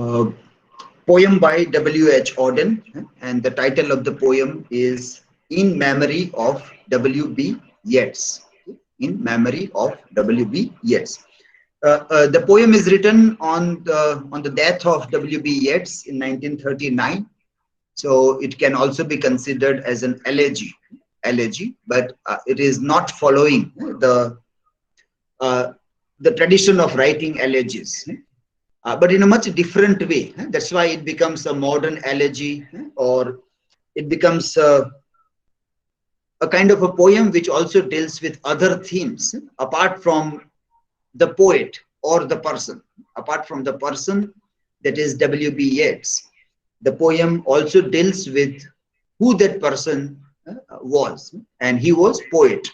uh, poem by W.H. Auden, and the title of the poem is In Memory of W.B. Yeats. In Memory of W.B. Yeats. The poem is written on the death of W.B. Yeats in 1939, so it can also be considered as an elegy, but it is not following uh, the tradition of writing elegies, but in a much different way. That's why it becomes a modern elegy, or it becomes a kind of a poem which also deals with other themes apart from the poet or the person. Apart from the person, that is W.B. Yeats, the poem also deals with who that person was, and he was poet.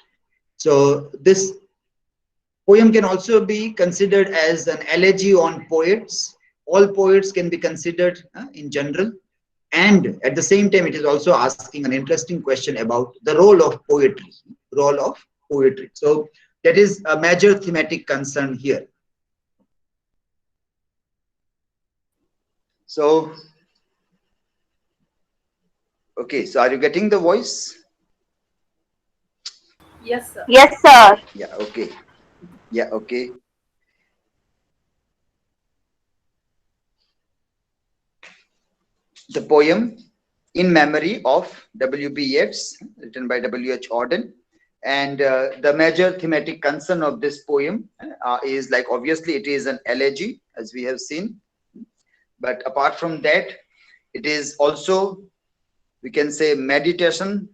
So this poem can also be considered as an elegy on poets. All poets can be considered in general, and at the same time, it is also asking an interesting question about the role of poetry. Role of poetry. So that is a major thematic concern here. So, okay, so are you getting the voice? Yes, sir. Yes, sir. Yeah, okay. Yeah, okay. The poem In Memory of W.B. Yeats, written by W.H. Auden. And the major thematic concern of this poem is, like, obviously it is an elegy, as we have seen. But apart from that, it is also, we can say, meditation.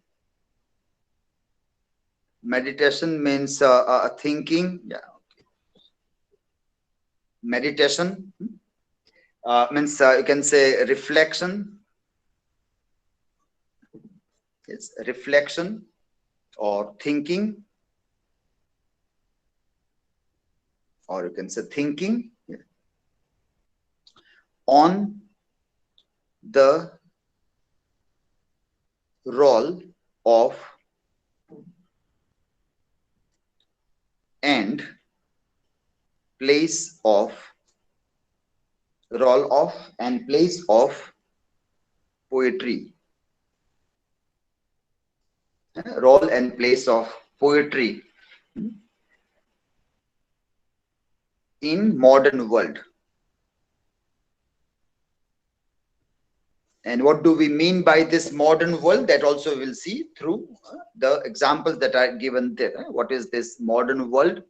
Meditation means thinking. Yeah. Meditation means you can say reflection. It's reflection or thinking, or you can say thinking on the role of and place of poetry. Role and place of poetry in modern world. And what do we mean by this modern world? That also we'll see through the examples that are given there. What is this modern world?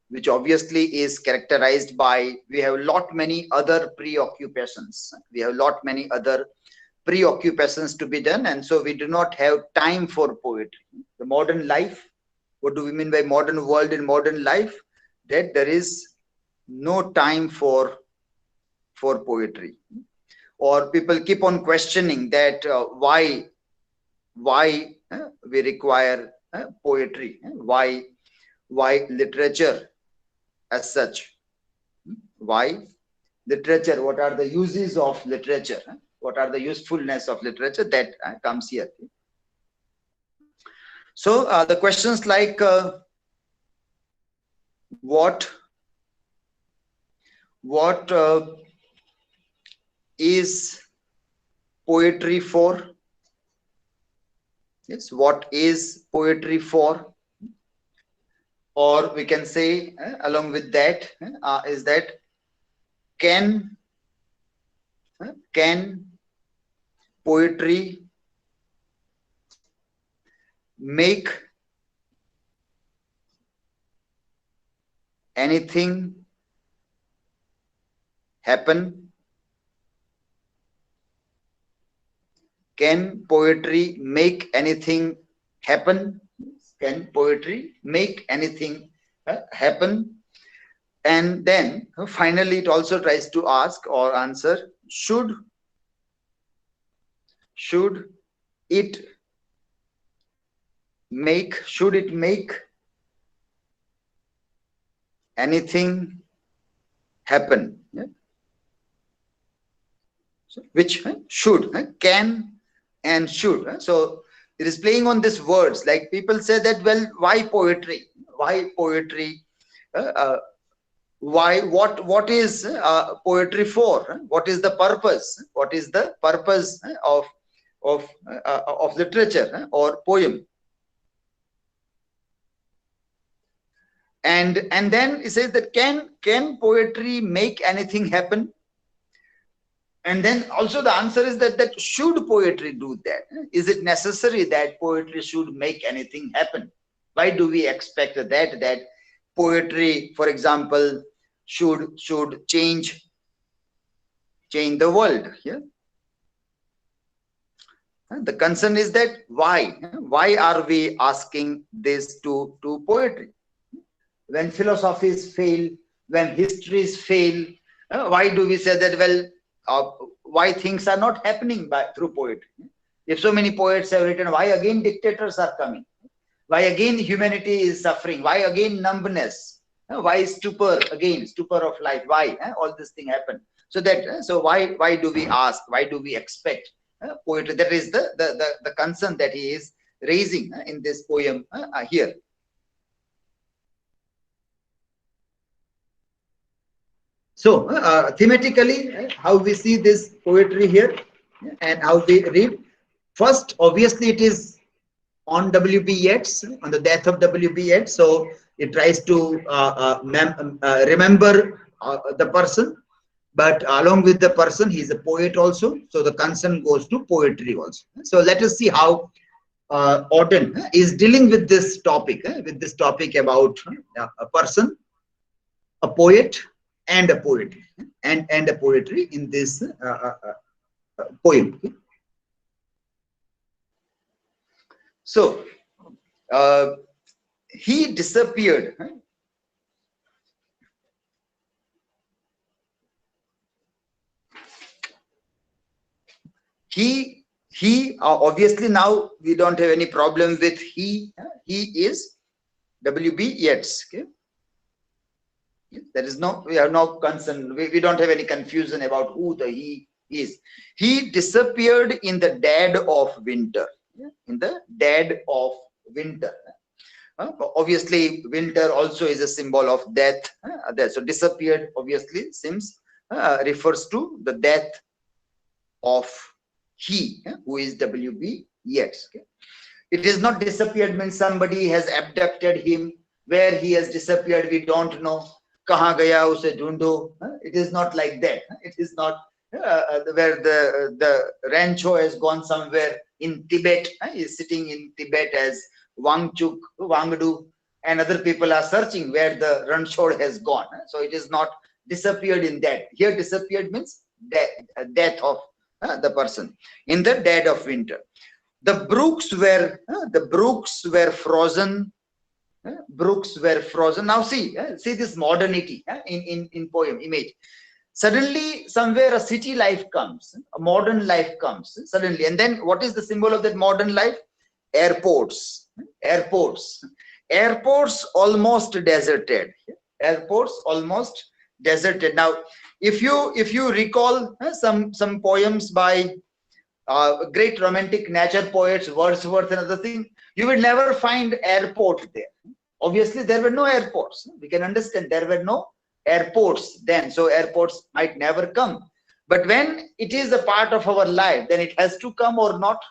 Which obviously is characterized by, we have many other preoccupations. We have many other preoccupations to be done, and so we do not have time for poetry. The modern life, what do we mean by modern world in modern life? That there is no time for poetry. Or people keep on questioning that why we require poetry, why literature as such, why literature, what are the uses of literature, what are the usefulness of literature, that comes here. So the questions like what is poetry for? Yes, what is poetry for? Or we can say along with that is that can poetry make anything happen? Can poetry make anything happen? Can poetry make anything happen? And then finally it also tries to ask or answer, should it make anything happen? Yeah. So which should, can and should. So it is playing on these words. Like people say that, well, why poetry? Why poetry? why, what is poetry for? What is the purpose? What is the purpose of literature or poem? And then it says that can poetry make anything happen? And then also the answer is that should poetry do that? Is it necessary that poetry should make anything happen? Why do we expect that poetry, for example, should change the world? Yeah. The concern is that why are we asking this to poetry? When philosophies fail, when histories fail, why do we say that, well, why things are not happening through poetry? If so many poets have written, why again dictators are coming? Why again humanity is suffering? Why again numbness? Why stupor again, stupor of life? Why all this thing happen? So that so why do we ask? Why do we expect poetry? That is the concern that he is raising in this poem here. So thematically, how we see this poetry here and how we read. First, obviously, it is on W.B. Yeats, on the death of W.B. Yeats. So it tries to remember the person, but along with the person, he is a poet also. So the concern goes to poetry also. So let us see how Auden is dealing with this topic about a person, a poet, and a poetry, and a poetry in this poem. So he disappeared. He obviously now we don't have any problem with he. He is W.B. Yeats. Okay? There is no, we have no concern. We don't have any confusion about who the he is. He disappeared in the dead of winter. In the dead of winter. Obviously, winter also is a symbol of death. So disappeared obviously seems refers to the death of he, who is W.B. Yeats. Okay? It is not disappeared means somebody has abducted him. Where he has disappeared, we don't know. Kahan gaya use dhundo. It is not like that. It is not where the rancho has gone somewhere in Tibet. He is sitting in Tibet as Wangchuk, Wangdu, and other people are searching where the rancho has gone. So it is not disappeared in that. Here disappeared means death of the person in the dead of winter. The brooks were frozen. Brooks were frozen. Now see this modernity in poem image. Suddenly somewhere a city life comes, a modern life comes suddenly, and then what is the symbol of that modern life? Airports. Airports almost deserted. Airports almost deserted. Now if you recall some poems by great romantic nature poets, Wordsworth and other things, you will never find airport there. Obviously, there were no airports. We can understand there were no airports then, so airports might never come. But when it is a part of our life, then it has to come or not.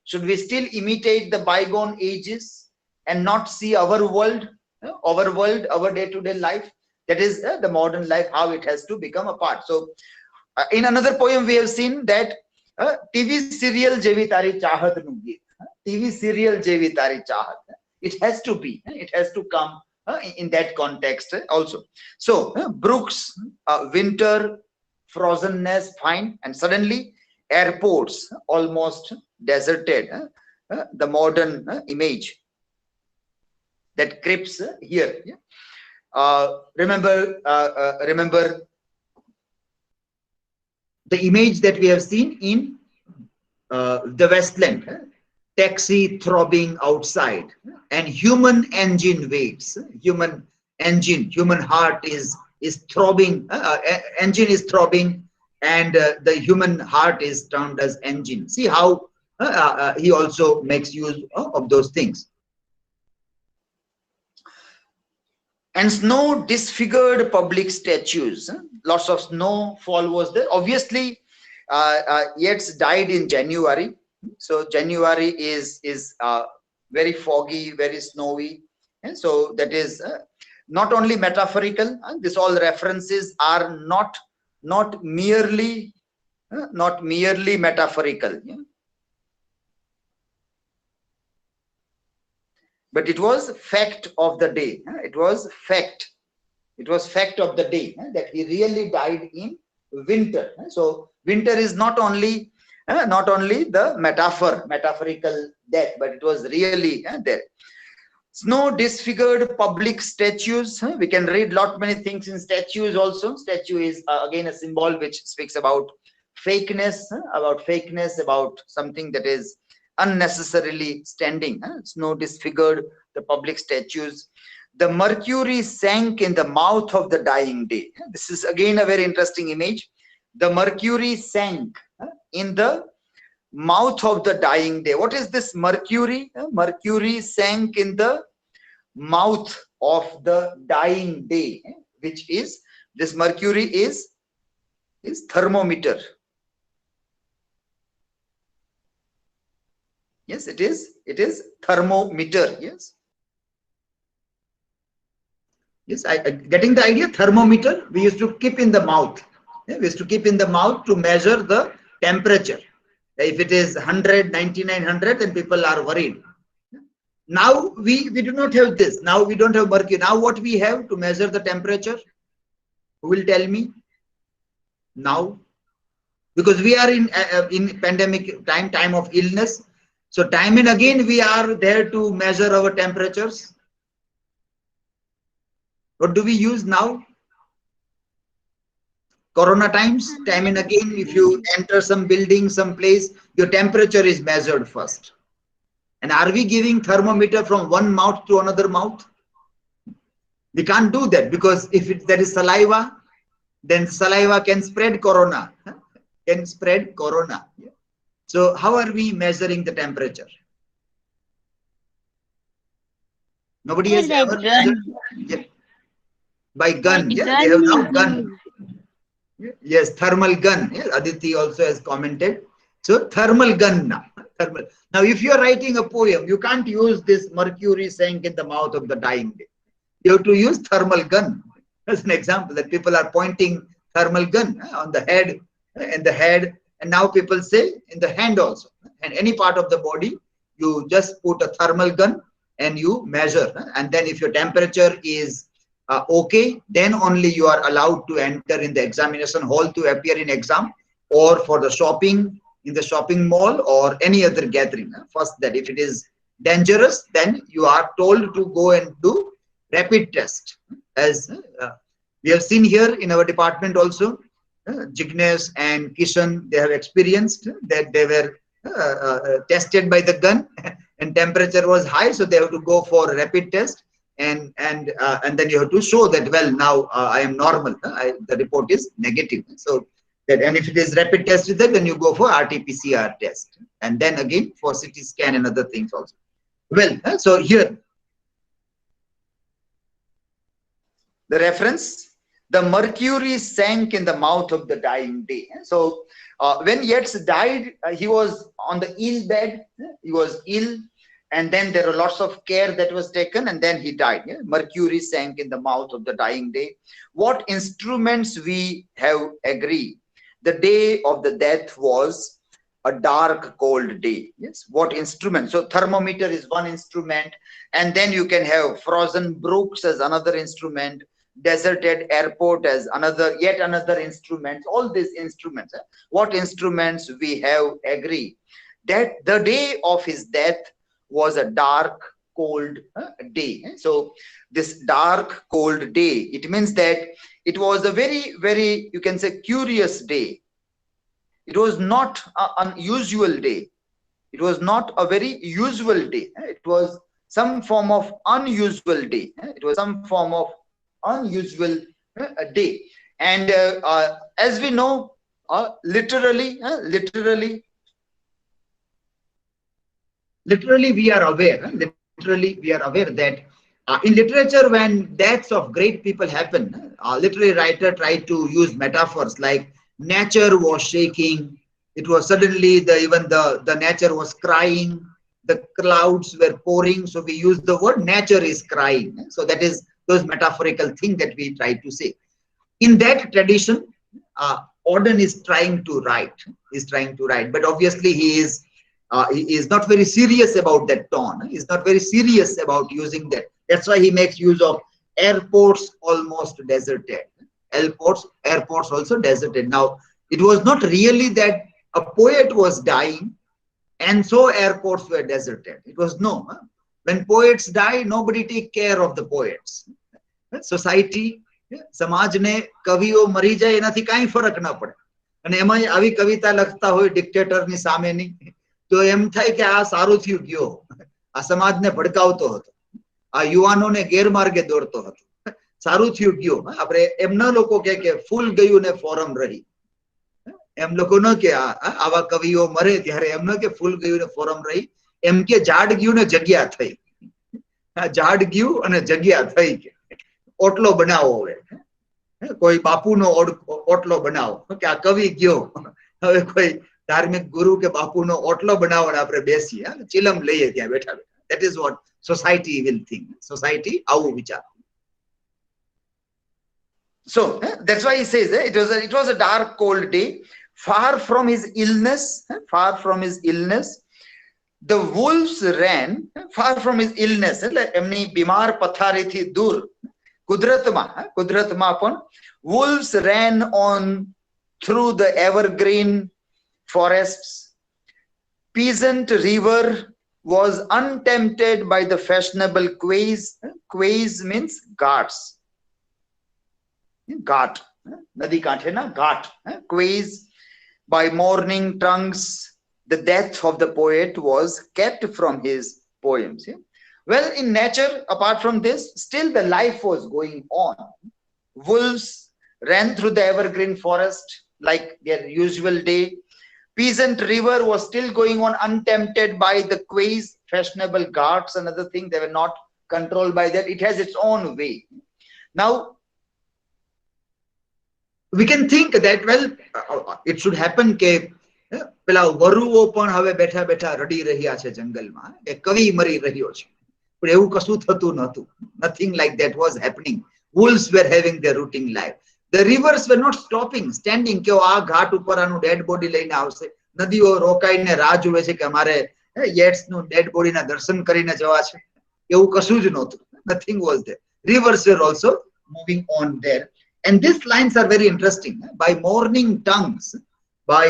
Should we still imitate the bygone ages and not see our world, our day-to-day life? That is the modern life, how it has to become a part. So, in another poem, we have seen that TV serial Jevi Tari Chahat nu geet. TV serial Jevi Tari Chahat. It has to be. It has to come in that context also. So brooks, winter, frozenness, fine, and suddenly airports almost deserted. The modern image that creeps here. Remember the image that we have seen in the Westland. Taxi throbbing outside, and human engine waits. Human heart is throbbing. Engine is throbbing, and the human heart is termed as engine. See how he also makes use of those things. And snow disfigured public statues. Lots of snowfall was there. Obviously, Yeats died in January. So January is very foggy, very snowy. And so that is not only metaphorical. This all references are not merely metaphorical. Yeah? But it was fact of the day. It was fact. It was fact of the day that he really died in winter. So winter is not only the metaphorical death, but it was really there. Snow disfigured public statues. We can read lot many things in statues also. Statue is again a symbol which speaks about fakeness, about something that is unnecessarily standing. Snow disfigured the public statues. The mercury sank in the mouth of the dying day. This is again a very interesting image. The mercury sank in the mouth of the dying day. What is this mercury? Mercury sank in the mouth of the dying day, which is, this mercury is thermometer. Yes, it is thermometer. Yes, I getting the idea. Thermometer we used to keep in the mouth. We used to keep in the mouth to measure the temperature. If it is 100, 99, 100, then people are worried. Now we do not have this. Now we don't have mercury. Now what we have to measure the temperature? Who will tell me? Now, because we are in pandemic time of illness. So time and again we are there to measure our temperatures. What do we use now? Corona times, time and again, if you enter some building, some place, your temperature is measured first. And are we giving thermometer from one mouth to another mouth? We can't do that, because if there is saliva, then saliva can spread corona. So how are we measuring the temperature? Nobody has ever measured. Yeah. By gun. Yeah, they have now gun. Yes, thermal gun. Yes, Aditi also has commented. So thermal gun now. Now, if you are writing a poem, you can't use this mercury sank in the mouth of the dying day. You have to use thermal gun as an example, that people are pointing thermal gun on the head, and now people say in the hand also. And any part of the body, you just put a thermal gun and you measure. And then if your temperature is okay, then only you are allowed to enter in the examination hall to appear in exam, or for the shopping in the shopping mall or any other gathering. First, that if it is dangerous, then you are told to go and do rapid test. As we have seen here in our department also, Jignesh and Kishan, they have experienced that they were tested by the gun and temperature was high, so they have to go for rapid test. And then you have to show that, well, now I am normal. The report is negative. So that, and if it is rapid test is there, then you go for RT-PCR test, and then again for CT scan and other things also. Well, so here the reference, the mercury sank in the mouth of the dying day. So when Yeats died, he was on the ill bed. He was ill. And then there were lots of care that was taken, and then he died. Yeah? Mercury sank in the mouth of the dying day. What instruments we have agree? The day of the death was a dark, cold day. Yes. What instrument? So thermometer is one instrument, and then you can have frozen brooks as another instrument, deserted airport as yet another instrument. All these instruments. What instruments we have agree? That the day of his death was a dark, cold day. So this dark, cold day, it means that it was a very, very, you can say, curious day. It was not an unusual day. It was not a very usual day. It was some form of unusual day. It was some form of unusual day. And as we know, literally we are aware that In literature, when deaths of great people happen, literary writer try to use metaphors like nature was shaking. It was suddenly the nature was crying. The clouds were pouring. So we use the word nature is crying. So that is those metaphorical thing that we try to say. In that tradition, Auden is trying to write, but obviously he is not very serious about that tone. He's not very serious about using that. That's why he makes use of airports almost deserted. Airports also deserted. Now, it was not really that a poet was dying and so airports were deserted. It was no. When poets die, nobody take care of the poets. Society, સમાજને કવિઓ મરી જાય એનાથી કાંઈ ફરક ન પડે અને એમાં આવી કવિતા લખતા હોય ડિક્ટેટરની સામેની તો એમ થાય કે આ સારું થયું ગયો આ સમાજને ભડકાવતો હતો આ યુવાનોને ગેરમાર્ગે દોરતો હતો સારું થયું ગયો આપણે એમ ન લોકો કે ફૂલ ગયું ને ફોરમ રહી એમ લોકો ન કે આવા કવિઓ મરે ત્યારે એમ ન કે ફૂલ ગયું ને ફોરમ રહી એમ કે ઝાડ ગયું ને જગ્યા થઈ ઝાડ ગયું અને જગ્યા થઈ કે ઓટલો બનાવો હવે કોઈ બાપુનો ઓટલો બનાવો કે આ કવિ ગયો હવે કોઈ ધાર્મિક ગુરુ કે બાપુનો ઓટલો બનાવો ને આપણે બેસીએ ચિલમ લઈએ ત્યાં બેઠા બેઠા. That is what society will think. Society આવું વિચાર. So that's why he says it was a dark cold day, far from his illness the wolves ran. Far from his illness એટલે એમની બીમાર પથારીથી દૂર કુદરતમાં પણ wolves ran on through the evergreen forests. Peasant river was untempted by the fashionable quays. Quays means ghats. Ghat, nadi kaanthe na ghat. Quays. By morning tongues the death of the poet was kept from his poems. Well, in nature, apart from this, still the life was going on. Wolves ran through the evergreen forest like their usual day. Peasant river was still going on untempted by the quays, fashionable ghats and other things. They were not controlled by that. It has its own way. Now, we can think that, well, it should happen કે પેલા વરુઓ પણ હવે બેઠા બેઠા રડી રહ્યા છે જંગલમાં કે કવિ મરી રહ્યો છે. But એવું કશું થતું નહોતું. Nothing like that was happening. Wolves were having their routine life. The rivers were not stopping, standing કે આ ઘાટ ઉપર આનું ડેડ બોડી લઈને આવશે. નદીઓ રોકાઈને રાહ જુએ છે કે અમારે યેટ્સનું ડેડ બોડીના દર્શન કરીને જવા છે. એવું કશું જ નહોતું. Nothing was there. Rivers were also moving on there. And these lines are very interesting. By morning tongues, by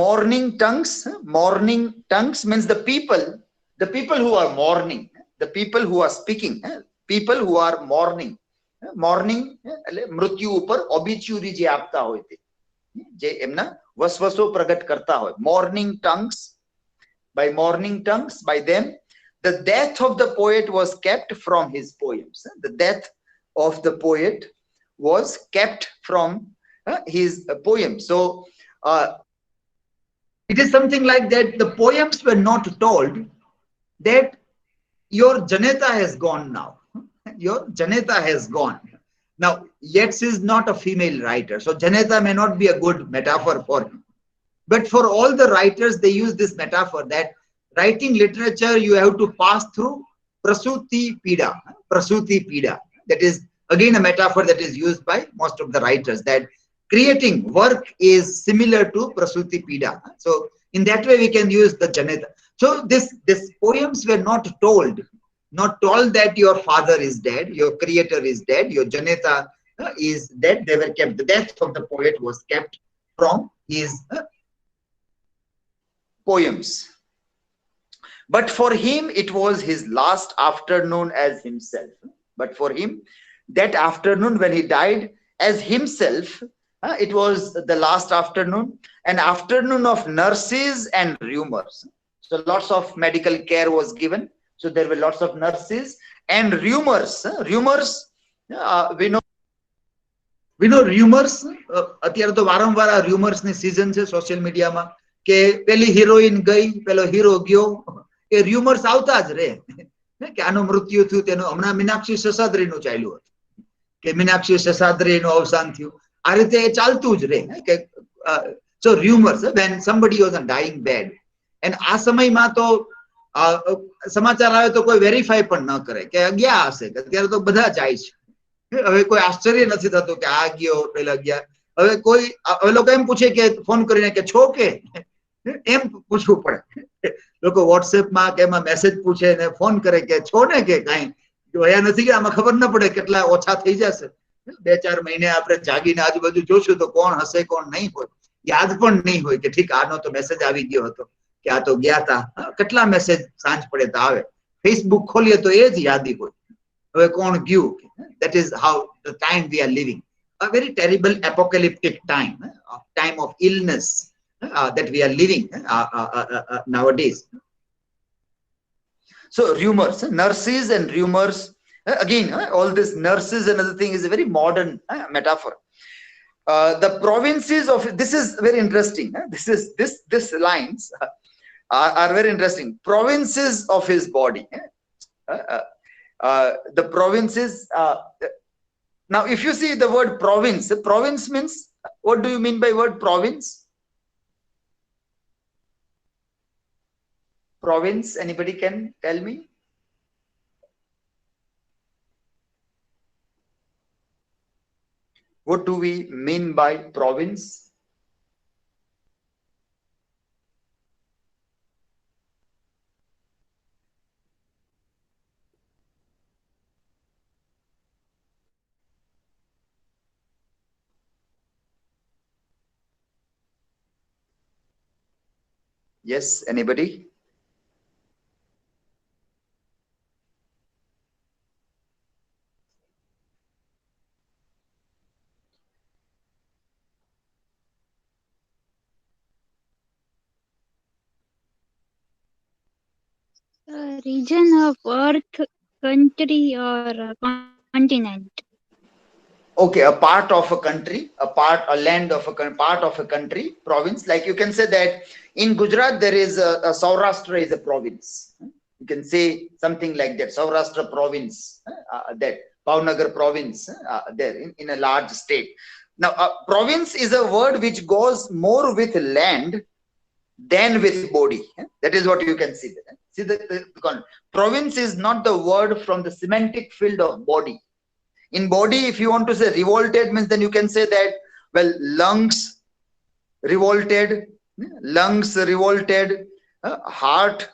morning tongues means the people who are mourning, the people who are speaking, people who are mourning. Mourning એટલે મૃત્યુ ઉપર ઓબિચ્યુરી જે આપતા હોય તે જે એમના વસવસો પ્રગટ કરતા હોય. Morning tongues, by them the death of the poet was kept from his poems. The death of the poet was kept from his poems. So it is something like that. The poems were not told that your Janeta has gone now. Your Janeta has gone. Now, Yeats is not a female writer, so Janeta may not be a good metaphor for him. But for all the writers, they use this metaphor that writing literature, you have to pass through prasuti pida. Prasuti pida. That is again a metaphor that is used by most of the writers, that creating work is similar to prasuti pida. So in that way we can use the Janeta. So this poems were not told that your father is dead, your creator is dead, your Janeta is dead. They were kept. The death of the poet was kept from his poems. But for him, it was his last afternoon as himself. But for him, that afternoon when he died as himself, it was the last afternoon, an afternoon of nurses and rumors. So lots of medical care was given. So there were lots of nurses and rumors. Rumors, we know rumors. અત્યારે તો વારંવાર આ rumors ની season છે social media માં કે પેલી heroine ગઈ, પેલો hero ગયો. એ ર્યુમર્સ આવતા જ રહે કે આનું મૃત્યુ થયું, તેનું હમણાં મીનાક્ષી શેષાદ્રીનું ચાલ્યું હતું કે મીનાક્ષી શેષાદ્રીનું અવસાન થયું. આ રીતે એ ચાલતું જ રહે કે સો rumours when somebody was on dying bed. અને આ સમયમાં તો સમાચાર આવે તો કોઈ વેરીફાઈ પણ ન કરે કે ગયા હશે, કે અત્યારે તો બધા જાય છે. હવે કોઈ આશ્ચર્ય નથી થતું કે આ ગયો પેલા ગયા. હવે કોઈ હવે લોકો એમ પૂછે કે ફોન કરીને કે છો કે, એમ પૂછવું પડે. લોકો વોટ્સએપમાં કે એમાં મેસેજ પૂછે ને ફોન કરે કે છો ને કે કાંઈ જોયા નથી કે આમાં ખબર ન પડે કેટલા ઓછા થઈ જશે. 2-4 મહિને આપણે જાગીને આજુબાજુ જોશું તો કોણ હશે કોણ નહીં હોય યાદ પણ નહીં હોય કે ઠીક આનો તો મેસેજ આવી ગયો હતો કે આ તો ગયા હતા. કેટલા મેસેજ સાંજ પડે તો આવે. ફેસબુક ખોલીએ તો એ જ યાદી હોય હવે કોણ ગયું. That is how the time we are living, a very terrible apocalyptic time, a time of illness that we are living nowadays. So rumors, nurses and rumors, again all this nurses and other thing is a very modern metaphor. The provinces of, this is very interesting, this lines are very interesting. Provinces of his body, the provinces. Now if you see the word province, province means, what do you mean by word province? Province, anybody can tell me? What do we mean by province? Yes, anybody? Region of earth, country, or continent. Okay, a part of a country, a land of a part of a country, province. Like you can say that in Gujarat there is a Saurashtra is a province. You can say something like that, Saurashtra province, that Bhavnagar province, there in a large state. Now province is a word which goes more with land than with body. That is what you can see there. See the province is not the word from the semantic field of body. In body, if you want to say revolted, means then you can say that, well, lungs revolted, heart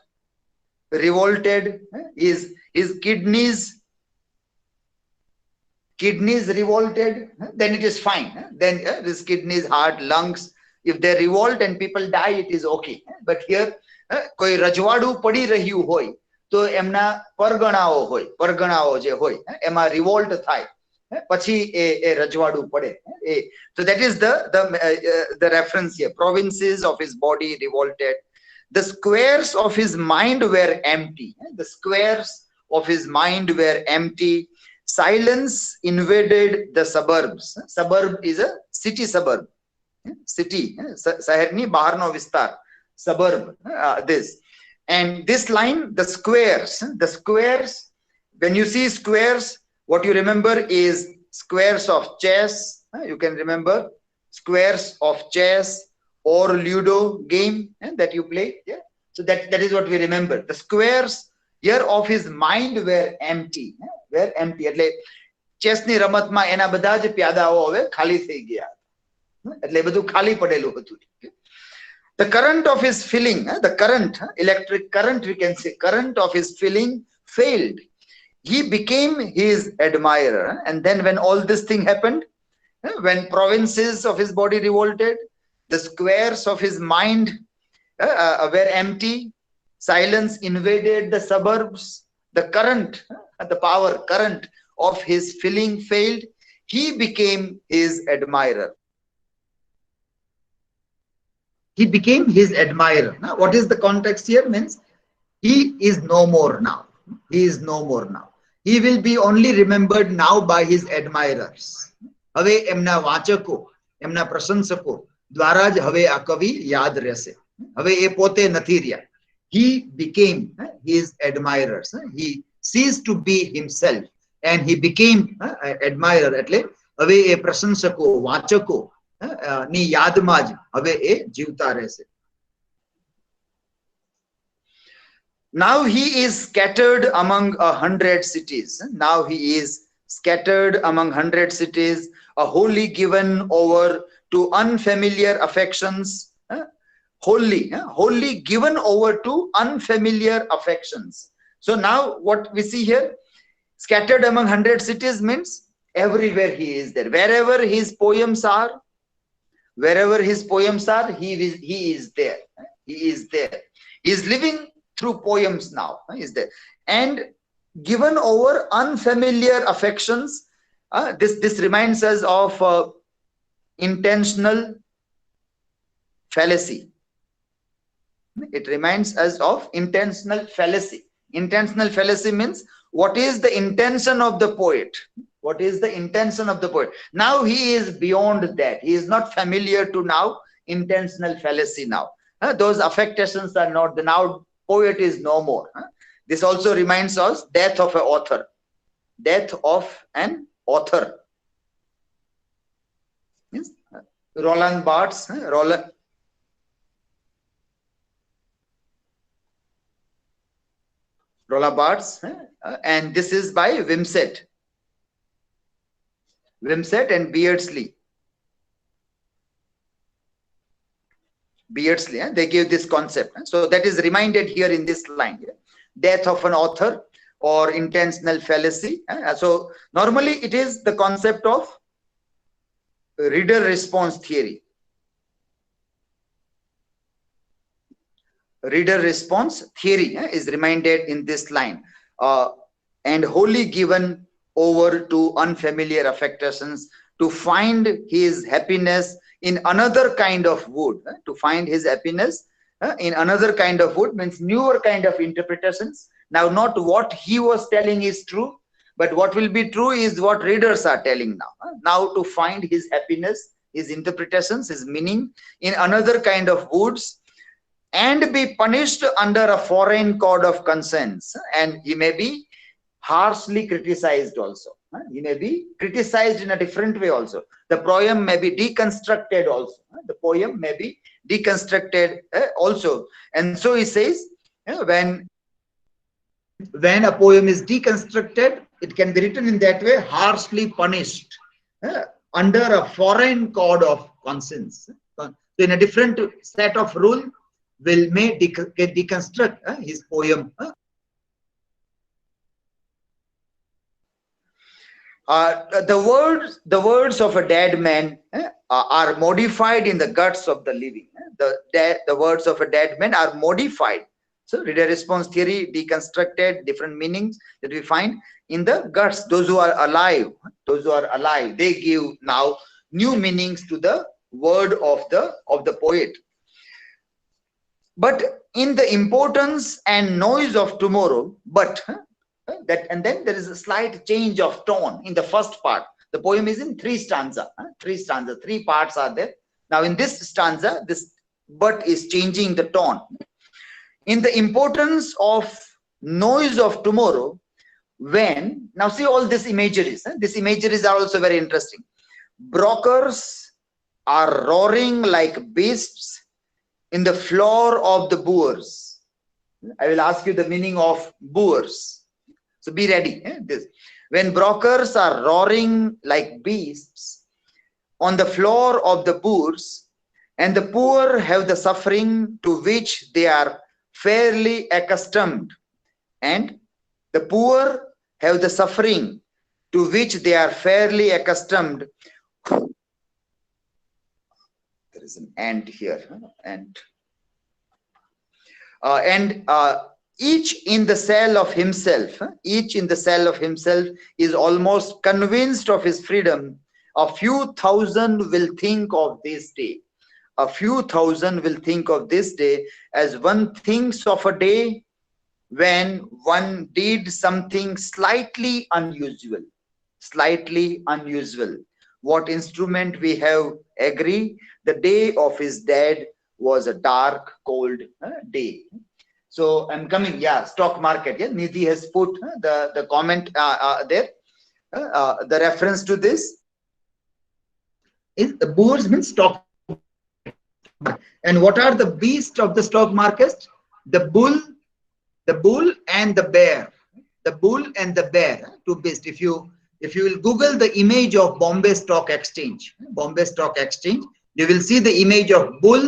revolted, is kidneys revolted, then it is fine. Then this kidneys, heart, lungs, if they revolt and people die, it is okay. But here koi rajwadu padi રહ્યું હોય તો એમના પરગણાઓ જે હોય એમાં Revolt થાય પછી એ રજવાડું પડે. So that is the reference here. Provinces of his body revolted. The squares of his mind were empty. The squares of his mind were empty. Silence invaded the suburbs. Suburb is a city suburb. City, શહેરની બહારનો વિસ્તાર, suburb, this. And this line, the squares, when you see squares, what you remember is squares of chess. You can remember squares of chess or Ludo game that you play. Yeah. So that is what we remember. The squares here of his mind were empty. Were empty. એટલે ચેસની રમતમાં એના બધા જ પ્યાદાઓ હવે ખાલી થઈ ગયા. એટલે બધું ખાલી પડેલું હતું. The current of his feeling, the current, electric current, we can say, current of his feeling failed. He became his admirer. And then when all this thing happened, when provinces of his body revolted, the squares of his mind were empty, silence invaded the suburbs, the current, the power current of his feeling failed, he became his admirer. He became his admirer. Now, what is the context here? Means he is no more now. He is no more now. He will be only remembered now by his admirers. હવે એમના વાચકો, એમના પ્રશંસકો દ્વારા જ હવે આ કવિ યાદ રહેશે. હવે એ પોતે નથી રહ્યા. he became his admirers. He ceased to be himself and he became admirer. એટલે હવે એ પ્રશંસકો વાચકો ની યાદમાં જ હવે એ જીવતા રહેશે. Now he is scattered among 100 cities. Now he is scattered among 100 cities, a wholly given over to unfamiliar affections. Wholly given over to unfamiliar affections. So now what we see here, scattered among 100 cities means everywhere he is there. Wherever his poems are, he is there. He is there. He is living through poems now. He is there. And given over unfamiliar affections, this reminds us of intentional fallacy. It reminds us of intentional fallacy. Intentional fallacy means what is the intention of the poet? What is the intention of the poet? Now he is beyond that. He is not familiar to now intentional fallacy now. Those affectations are not, the now poet is no more. This also reminds us death of an author. Death of an author. Yes? Roland Barthes, Roland Barthes, and this is by Wimsett and Beardsley. They gave this concept. So that is reminded here in this line. Death of an author or intentional fallacy. So normally it is the concept of reader response theory. Reader response theory is reminded in this line, and wholly given over to unfamiliar affectations to find his happiness in another kind of wood. To find his happiness in another kind of wood means newer kind of interpretations. Now not what he was telling is true, but what will be true is what readers are telling now. Now to find his happiness, his interpretations, his meaning in another kind of woods, and be punished under a foreign code of conscience. And he may be harshly criticized also. He may be criticized in a different way also. The poem may be deconstructed also. The poem may be deconstructed also. And so he says, when a poem is deconstructed, it can be written in that way, harshly punished under a foreign code of conscience. So in a different set of rule, may deconstruct his poem. The words of a dead man are modified in the guts of the living. The words of a dead man are modified. So reader response theory deconstructed different meanings that we find in the guts. Those who are alive, they give now new meanings to the word of the poet. But in the importance and noise of tomorrow, and then there is a slight change of tone in the first part. The poem is in three stanzas. Three parts are there. Now in this stanza, this but is changing the tone. In the importance of noise of tomorrow, now see all these imageries. These imageries are also very interesting. Brokers are roaring like beasts in the floor of the boors. I will ask you the meaning of boors. So be ready. When brokers are roaring like beasts on the floor of the boors, and the poor have the suffering to which they are fairly accustomed, and the poor have the suffering to which they are fairly accustomed. There is an ant here, each in the cell of himself, is almost convinced of his freedom. A few thousand will think of this day. A few thousand will think of this day as one thinks of a day when one did something slightly unusual. What instrument we have agree, the day of his dead was a dark, cold day. So I'm coming. Yeah, stock market. Yeah, Nidhi has put the comment there. The reference to this is the bulls means stock market. And what are the beasts of the stock market? The bull and the bear. The bull and the bear, two beasts. If you will Google the image of Bombay Stock Exchange, you will see the image of bull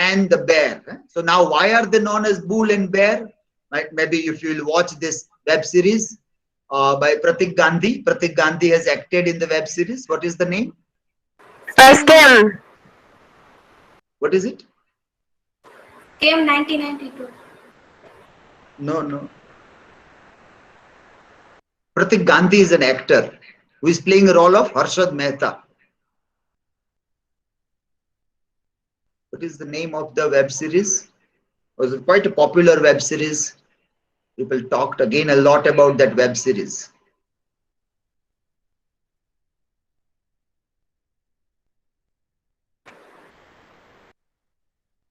and the bear. So now why are they known as bull and bear? Right? Maybe if you will watch this web series by Pratik Gandhi. Pratik Gandhi has acted in the web series. What is the name? Scam. What is it? Scam 1992. No. Pratik Gandhi is an actor who is playing a role of Harshad Mehta. What is the name of the web series? It was quite a popular web series. People talked again a lot about that web series.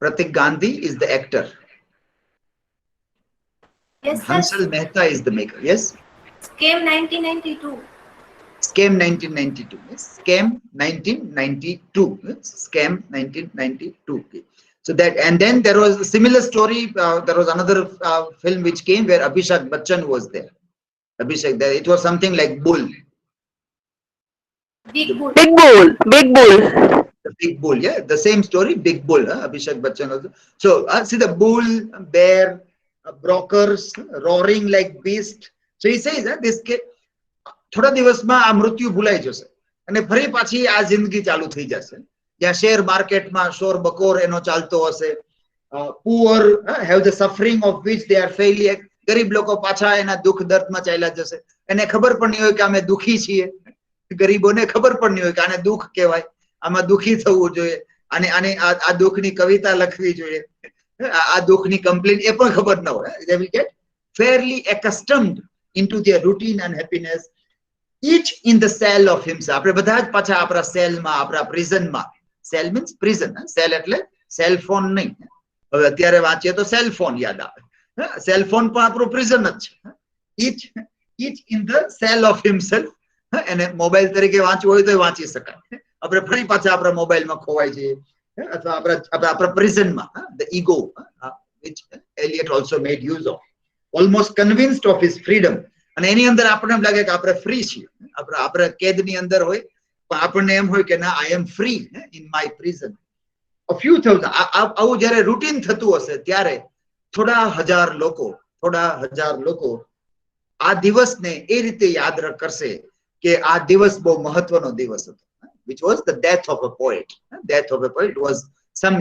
Pratik Gandhi is the actor. Yes, sir. Hansal Mehta is the maker. Yes? Scam 1992. Scam 1992. Yes. Scam 1992. Yes. Scam 1992. Okay. So that, and then there was a similar story. There was another film which came where Abhishek Bachchan was there. It was something like Bull. Big Bull. Big bull. Big bull. The big bull, yeah, the same story, big bull. Abhishek Bachchan also. So see the bull, bear, brokers roaring like beast. So he says this કે થોડા દિવસમાં આ મૃત્યુ ભૂલાઈ જશે અને ફરી પાછી આ જિંદગી ચાલુ થઈ જશે જ્યાં શેર માર્કેટમાં શોર બકોર એનો ચાલતો હશે. Poor have the suffering of which they are failure. ગરીબ લોકો પાછા એના દુઃખ દર્દમાં ચાલ્યા જશે. એને ખબર પણ નહીં હોય કે અમે દુઃખી છીએ. ગરીબોને ખબર પણ નહીં હોય કે આને દુઃખ કહેવાય. આમાં દુઃખી થવું જોઈએ. આને આ દુઃખની કવિતા લખવી જોઈએ. આ દુઃખની કમ્પ્લેન એ પણ ખબર ન હોય. They will get fairly accustomed into their routine and happiness, each in the cell of himself. આપણે બધા જ પાછા આપણા સેલમાં, આપણા પ્રિઝનમાં. Cell means prison. સેલ એટલે સેલ ફોન નહીં. હવે અત્યારે વાંચીએ તો સેલ ફોન યાદ આવે. સેલ ફોન પણ આપણું પ્રિઝન જ છે. each in the cell of himself. એને મોબાઈલ તરીકે વાંચવું હોય તો વાંચી શકાય. આપણે ફરી પાછા આપણા મોબાઈલમાં ખોવાઈ જઈએ અથવા આપણા પ્રિઝનમાં. The ego, which Eliot also made use of, almost convinced of his freedom. અને એની અંદર આપણને એમ લાગે કે આપણે ફ્રી છીએ. આપણે કેદની અંદર હોય પણ આપણને એમ હોય કે ના, I am free in my prison. A few thousand, આવું જ્યારે રૂટીન થતું હશે ત્યારે થોડા હજાર લોકો આ દિવસને એ રીતે યાદ કરશે કે આ દિવસ બહુ મહત્વનો દિવસ હતો. Which was the death of a poet. It was some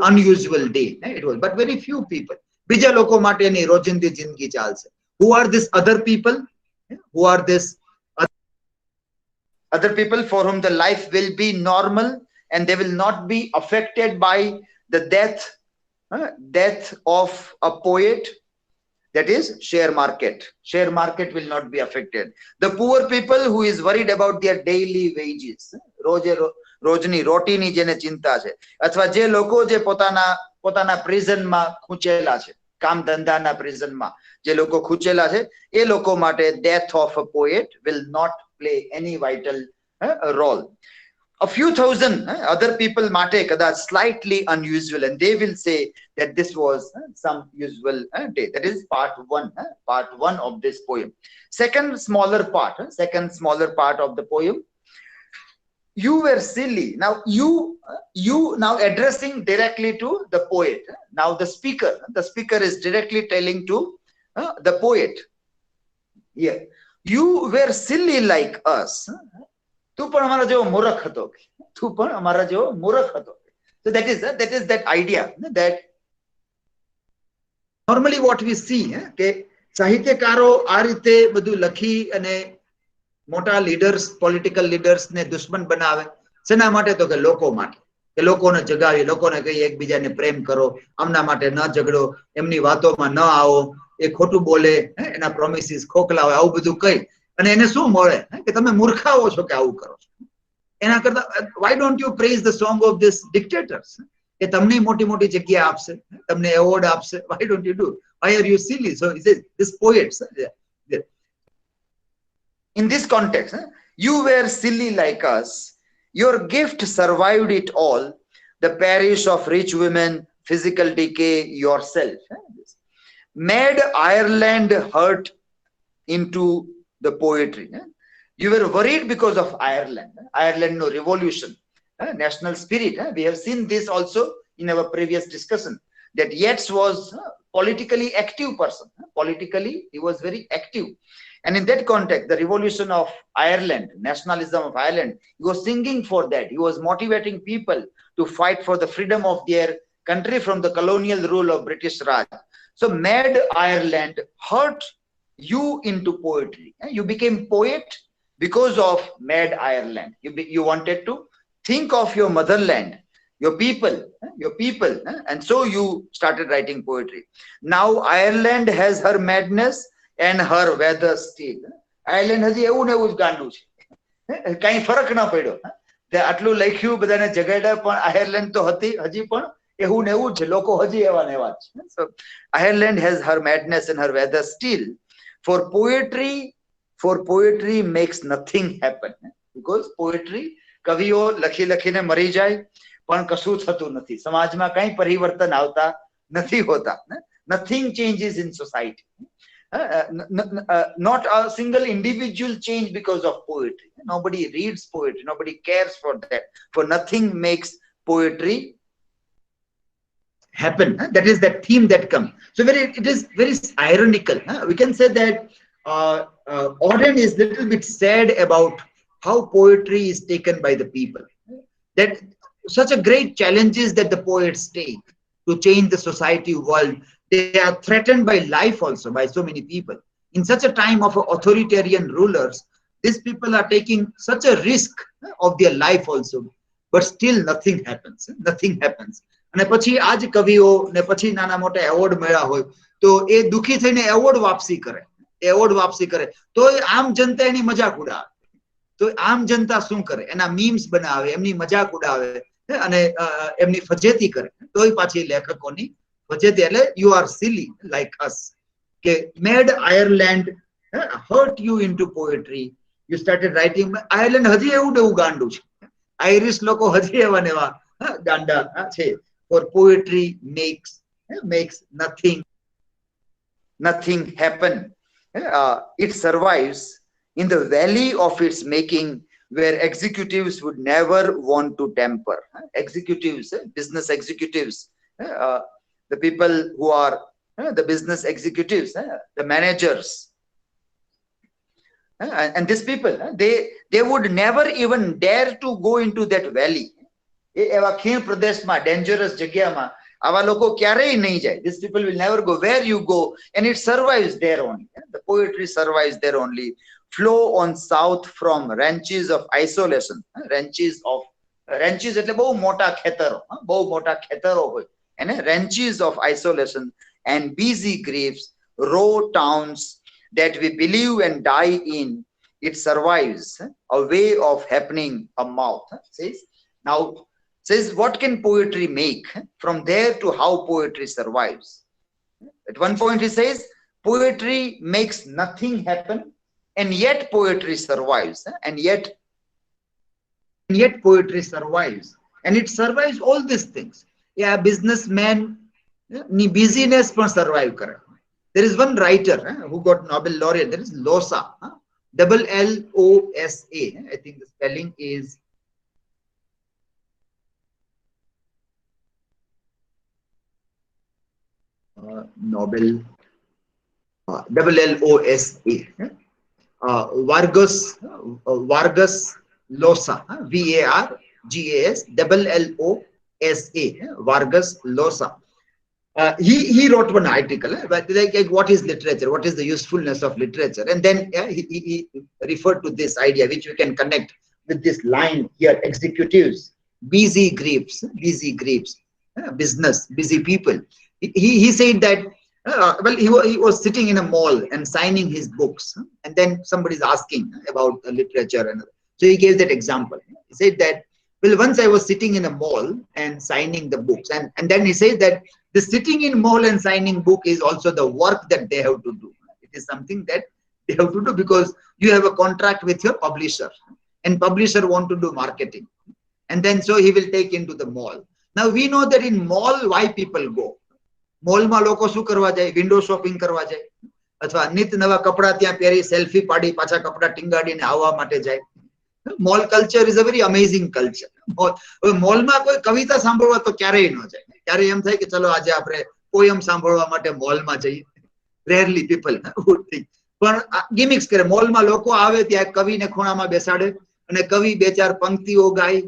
unusual day. It was, but very few people. બીજા લોકો માટે એની રોજિંદી જિંદગી ચાલશે. Who are these other people? Who are these other people for whom the life will be normal and they will not be affected by the death of a poet? That is share market. Share market will not be affected. The poor people who is worried about their daily wages. રોજની રોટીની જેને ચિંતા છે, અથવા જે લોકો જે પોતાના પ્રિઝનમાં ખૂંચેલા છે, કામ ધંધાના પ્રિઝનમાં જે લોકો ખૂંચેલા છે, એ લોકો માટે death of a poet will not play any vital role. A few thousand other people mate kada slightly unusual, and they will say that this was some usual day. That is part one of this poem. Second smaller part of the poem. You were silly. Now you now addressing directly to the poet. Now the speaker is directly telling to the poet. Yeah, you were silly like us. તું પણ અમારા જેવો મૂર્ખ હતો. So that is that idea that normally what we see કે સાહિત્યકારો આ રીતે બધું લખી અને મોટા લીડર્સ, પોલિટિકલ લીડર્સ ને દુશ્મન બનાવે. શેના માટે? તો કે લોકો માટે, કે લોકોને જગાવી, લોકોને કહીએ એકબીજાને પ્રેમ કરો, આમના માટે ન ઝઘડો, એમની વાતોમાં ન આવો, એ ખોટું બોલે, એના પ્રોમિસીસ ખોખલા હોય, આવું બધું કહી અને એને શું મળે કે તમે મૂર્ખાઓ છો કે આવું કરો છો. એના કરતા why don't you praise the song of these dictators? કે તમને મોટી મોટી જગ્યા આપશે, તમને એવોર્ડ આપશે. Why don't you do? Why are you silly? So he says, this poets, in this context, you were silly like us. Your gift survived it all. The parish of rich women, physical decay, yourself. Made Ireland hurt into the poetry. You were worried because of Ireland. Ireland, no revolution, national spirit. We have seen this also in our previous discussion, that Yeats was politically active person. Politically, he was very active. And in that context, the revolution of Ireland, nationalism of Ireland, he was singing for that. He was motivating people to fight for the freedom of their country from the colonial rule of British Raj. So made Ireland hurt you into poetry. You became poet because of mad Ireland. You wanted to think of your motherland, your people, and so you started writing poetry. Now Ireland has her madness and her weather still. Ireland has એવું ને એવું જ ગાંડું છે, કઈ ફરક ના પડ્યો. આટલું લખ્યું, બધાને જગાડ્યા, પણ આયર્લેન્ડ તો હજી પણ એવું ને એવું છે, લોકો હજી એવા ને એવા છે. So Ireland has her madness and her weather still. For poetry makes nothing happen. Because poetry, કવિઓ લખી લખીને મરી જાય, પણ કશું થતું નથી. સમાજમાં કઈ પરિવર્તન આવતા નથી હોતા. Nothing changes in society. Not a single individual change because of poetry. Nobody reads poetry. Nobody cares for that. For nothing makes poetry happen. That is that theme that comes. So it is very ironical. We can say that Auden is a little bit sad about how poetry is taken by the people. That such a great challenges that the poets take to change the society world, they are threatened by life also by so many people. In such a time of authoritarian rulers, these people are taking such a risk of their life also, but still nothing happens. Nothing happens. અને પછી આજ કવિઓ ને પછી નાના મોટા award મળ્યા હોય તો એ દુખી થઈને એવોર્ડ વાપસી કરે, તો આમ જનતા એની મજાક ઉડાવે. તો આમ જનતા શું કરે? એના મીમ્સ બનાવે, એમની મજાક ઉડાવે અને એમની ફજેતી કરે. તોય પાછી લેખકોની ફજેતી, એટલે you are silly like us. કે made Ireland hurt you into poetry. You started writing. Ireland હજી એવું ને એવું ગાંડું છે. આઈરિશ લોકો હજી એવા ને એવા ગાંડા છે. For poetry makes nothing happen. It survives in the valley of its making, where executives would never want to tamper. Executives, business executives, the people who are the business executives, the managers, and these people, they would never even dare to go into that valley. એવા ખીણ પ્રદેશમાં, dangerous જગ્યામાં આવા લોકો ક્યારેય નહીં જાય. These people will never go. Where you go, and it survives there only. The poetry survives there only. Flow on south from ranches of isolation. Ranches એટલે બહુ મોટા ખેતરો હોય. And ranches of isolation and busy griefs, raw towns that we believe and die in. It survives a way of happening a mouth. Says what can poetry make? From there to how poetry survives. At one point he says poetry makes nothing happen, and yet poetry survives. And yet poetry survives, and it survives all these things. Yeah, businessman ni busyness પણ survive કરે. There is one writer who got Nobel laureate. There is Losa, LLOSA. I think the spelling is Nobel, LLOSA. Vargas Llosa, VARGAS LLOSA, Vargas Llosa. He wrote one article, but like what is literature? What is the usefulness of literature? And then he referred to this idea, which we can connect with this line here: executives, busy griefs, business, busy people. He said that he was sitting in a mall and signing his books, and then somebody is asking about literature, and so he gave that example. He said that Well, once I was sitting in a mall and signing the books, and then he said that the sitting in mall and signing book is also the work that they have to do. It is something that they have to do because you have a contract with your publisher, and publisher want to do marketing, and then so he will take into the mall. Now we know that in mall why people go. Mall માં લોકો શું કરવા જાય? Window shopping કરવા જાય, અથવા નિત નવા કપડા ત્યાં પહેરી સેલ્ફી પાડી પાછા કપડા ટીંગાડીને આવવા માટે જાય. Mall culture is a very amazing culture. મોલમાં કોઈ કવિતા સાંભળવા તો ક્યારેય ન જાય. ક્યારે એમ થાય કે ચલો આજે આપણે પોયમ સાંભળવા માટે મોલમાં જઈએ. Rarely people would think. પણ ગિમિક્સ કરે. મોલમાં લોકો આવે ત્યાં કવિને ખૂણામાં બેસાડે અને કવિ બે ચાર પંક્તિઓ ગાય.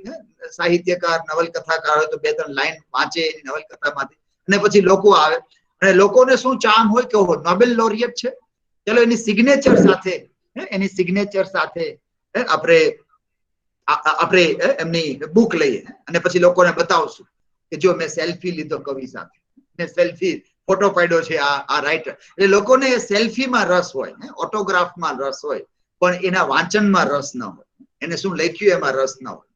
સાહિત્યકાર નવલકથાકાર હોય તો બે ત્રણ લાઈન વાંચે એની નવલકથામાંથી, અને પછી લોકો આવે અને લોકોને શું ચામ હોય કે ઓહો નોબેલ લોરિયટ છે, ચલો એની સિગ્નેચર સાથે આપણે એમની બુક લઈએ અને પછી લોકોને બતાવશું કે જો મેં સેલ્ફી લીધો કવિ સાથે, મેં સેલ્ફી ફોટો પાડ્યો છે આ રાઇટર. એટલે લોકોને સેલ્ફીમાં રસ હોય, ઓટોગ્રાફમાં રસ હોય, પણ એના વાંચનમાં રસ ન હોય, એને શું લખ્યું એમાં રસ ન હોય.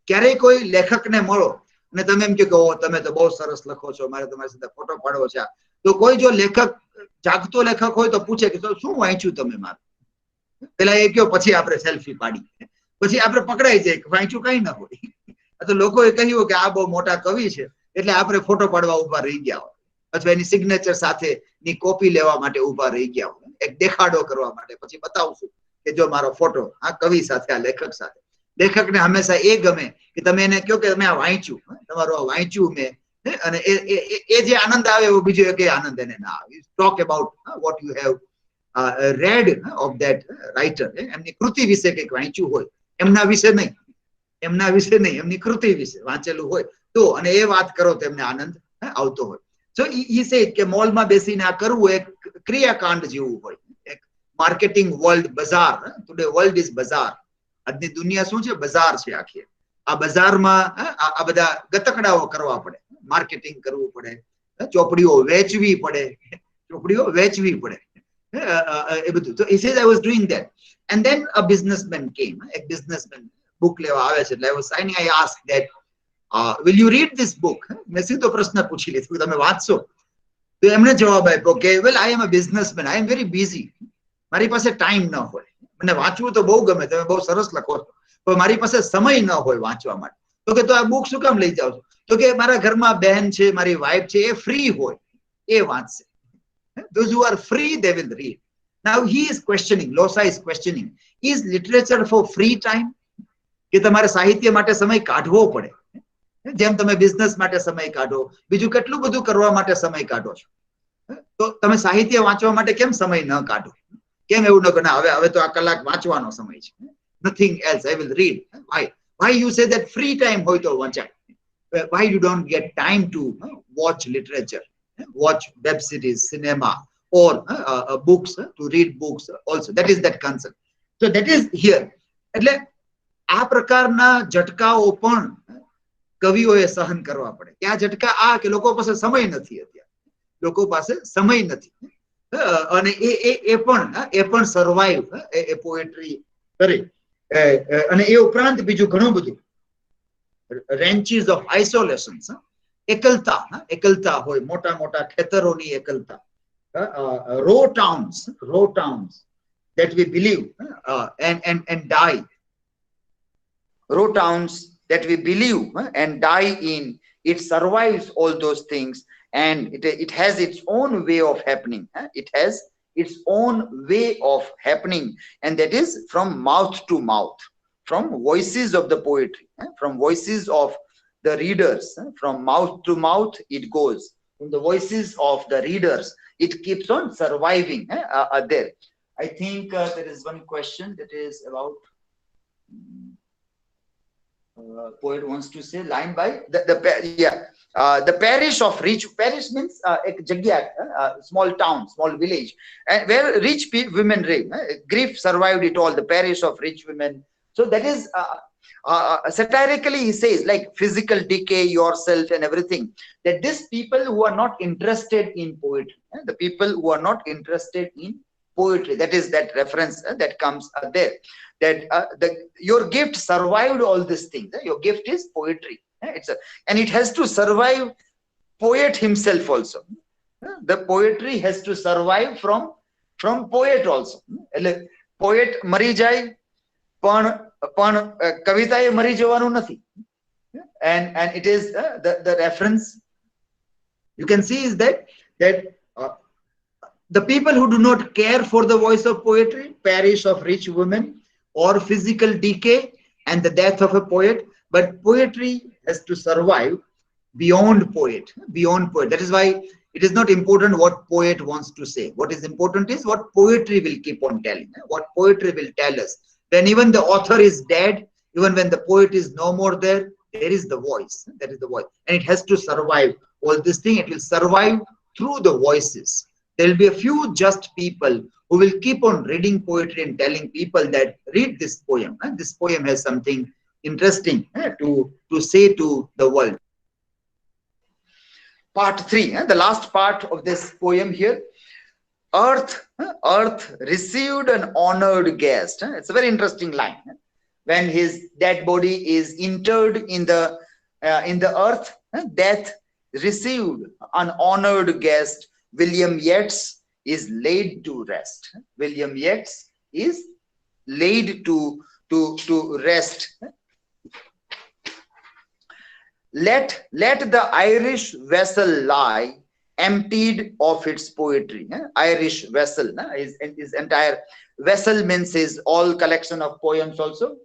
ક્યારેય કોઈ લેખકને મળો અને તમે એમ કહો તમે તો બહુ સરસ લખો છો, મારે તમારી સાથે ફોટો પાડવો છે, તો કોઈ જો લેખક જાગતો લેખક હોય તો પૂછે કે શું વાંચ્યું તમે મારું? પેલા એ કહો પછી આપણે સેલ્ફી પાડી, પછી આપણે પકડાઈ જાય કે વાંચ્યું કઈ ન હોય. તો લોકોએ કહ્યું કે આ બહુ મોટા કવિ છે એટલે આપણે ફોટો પાડવા ઉભા રહી ગયા હોય, અથવા એની સિગ્નેચર સાથે ની કોપી લેવા માટે ઉભા રહી ગયા હોય, એક દેખાડો કરવા માટે. પછી બતાવશું કે જો મારો ફોટો આ કવિ સાથે, આ લેખક સાથે. લેખકને હંમેશા એ ગમે કે તમે એને કહો કે તમે આ વાંચ્યું, તમારું આ વાંચ્યું મેં, અને એ જે આનંદ આવે એવો બીજો એક આનંદ એને ના આવે. Talk about what you have read of that writer. એમની કૃતિ વિશે કંઈક વાંચ્યું હોય, એમના વિશે નહીં, એમની કૃતિ વિશે વાંચેલું હોય તો, અને એ વાત કરો તો એમને આનંદ આવતો હોય. સો ઈ સે કે મોલમાં બેસીને આ કરવું એક ક્રિયાકાંડ જેવું હોય, એક માર્કેટિંગ વર્લ્ડ, બજાર. ટુડે વર્લ્ડ ઇઝ બજાર. આજની દુનિયા શું છે? બજાર છે આખી. આ બજારમાં આ બધા ગતકડાઓ કરવા પડે, માર્કેટિંગ કરવું પડે, ચોપડીઓ વેચવી પડે, એ બધું. So he says I was doing that, and then a businessman came. A businessman book લેવા આવે છે એટલે I was signing. I asked that will you read this book? મેં સીધો પ્રશ્ન પૂછી લીધો, તમે વાંચશો? તો એમણે જવાબ આપ્યો કે well I am a businessman, I am very busy. મારી પાસે ટાઈમ ન હોય. મને વાંચવું તો બહુ ગમે, તમે બહુ સરસ લખો છો, પણ મારી પાસે સમય ન હોય વાંચવા માટે. તો કે તો આ બુક શું કામ લઈ જાવ છો? તો કે મારા ઘરમાં બહેન છે, મારી વાઇફ છે, એ ફ્રી હોય એ વાંચશે. Those who are free, they will read. Now he is questioning, Losa is questioning, is literature for free time? કે તમારે સાહિત્ય માટે સમય કાઢવો પડે, જેમ તમે બિઝનેસ માટે સમય કાઢો, બીજું કેટલું બધું કરવા માટે સમય કાઢો છો, તો તમે સાહિત્ય વાંચવા માટે કેમ સમય ન કાઢો? કેમ એવું ન કરે હવે તો આ કલાક વાંચવાનો સમય છે, nothing else, I will read. Why you say that free time હોય તો વંચાય? Why you don't get time to watch literature, watch web series, cinema, or books, to read books also? That is that concern. So that is here. એટલે આ પ્રકારના ઝટકાઓ પણ કવિઓએ સહન કરવા પડે. કે આ ઝટકા આ કે લોકો પાસે સમય નથી, અત્યારે લોકો પાસે સમય નથી, અને એ પણ સર્વાઈવ એ પોએટ્રી કરે. અને એ ઉપરાંત બીજું ઘણું બધું રેન્ચીસ ઓફ આઇસોલેશન્સ, એકલતા હોય, મોટા મોટા ખેતરોની એકલતા, row towns that we believe and die, row towns that we believe and die in. It survives all those things, and it has its own way of happening. It has its own way of happening, and that is from mouth to mouth, from voices of the poetry, from voices of the readers. From mouth to mouth it goes, from the voices of the readers it keeps on surviving there. I think there is one question that is about poet wants to say line by the parish of rich. Parish means ek jagya, small town, small village, and where rich women live. Grief survived it all, the parish of rich women. So that is satirically he says, like physical decay, yourself and everything, that these people who are not interested in poetry, the people who are not interested in poetry. That is that reference that comes there. That your gift survived all these things. Your gift is poetry. And it has to survive poet himself also. The poetry has to survive from poet also. Poet મરી જાય પણ કવિતાએ મરી જવાનું નથી. And it is the reference you can see is that the people who do not care for the voice of poetry perish of rich women or physical decay and the death of a poet. But poetry has to survive beyond poet. That is why it is not important what poet wants to say. What is important is what poetry will keep on telling, what poetry will tell us. When even the author is dead, even when the poet is no more there, there is the voice. That is the voice. And it has to survive all this thing. It will survive through the voices. There will be a few just people who will keep on reading poetry and telling people that read this poem. This poem has something interesting to say to the world. Part 3, the last part of this poem here. Earth received an honored guest. It's a very interesting line. When his dead body is interred in the earth, death received an honored guest. William Yeats is laid to rest. William Yeats is laid to rest. Let the Irish vessel lie emptied of its poetry. Irish vessel is entire vessel means is all collection of poems also,